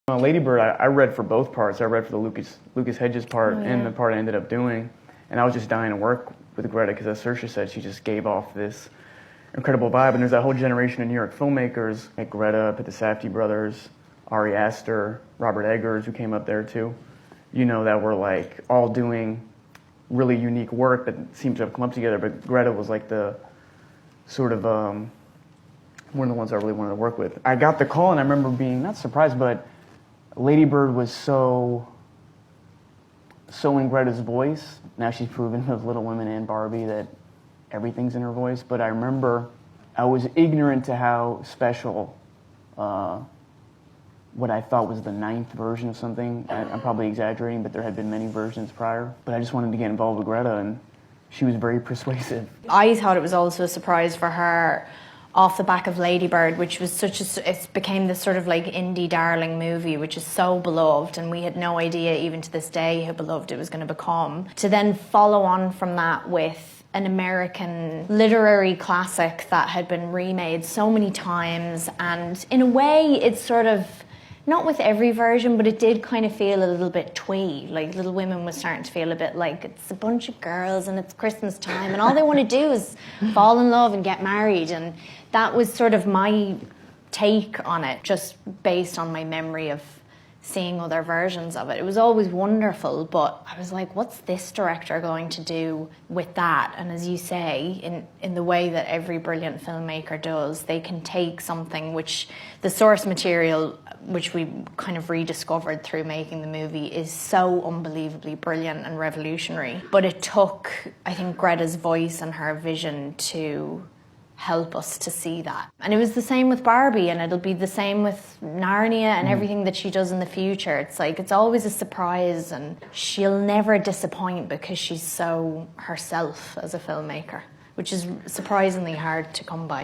Lady Bird, I read for both parts. I read for the Lucas Hedges part and the part I ended up doing. And I was just dying to work with Greta because, as Saoirse said, she just gave off this incredible vibe. And there's that whole generation of New York filmmakers, like Greta, the Safdie brothers, Ari Aster, Robert Eggers, who came up there too, you know, that were like all doing really unique work that seemed to have come up together. But Greta was like the sort of one of the ones I really wanted to work with. I got the call and I remember being not surprised, but Lady Bird was so in Greta's voice. Now she's proven with Little Women and Barbie that everything's in her voice. But I remember I was ignorant to how special what I thought was the 9th version of something. I'm probably exaggerating, but there had been many versions prior. But I just wanted to get involved with Greta, and she was very persuasive. I thought it was also a surprise for her off the back of Lady Bird, which was it became this sort of like indie darling movie, which is so beloved, and we had no idea even to this day how beloved it was going to become. To then follow on from that with an American literary classic that had been remade so many times, and in a way it's sort of, not with every version, but it did kind of feel a little bit twee. Like Little Women was starting to feel a bit like it's a bunch of girls and it's Christmas time and all they want to do is fall in love and get married. And that was sort of my take on it, just based on my memory of seeing other versions of it. It was always wonderful, but I was like, what's this director going to do with that? And as you say, in the way that every brilliant filmmaker does, they can take something which the source material, which we kind of rediscovered through making the movie, is so unbelievably brilliant and revolutionary. But it took, I think, Greta's voice and her vision to help us to see that. And it was the same with Barbie, and it'll be the same with Narnia and everything that she does in the future. It's like, it's always a surprise, and she'll never disappoint because she's so herself as a filmmaker, which is surprisingly hard to come by.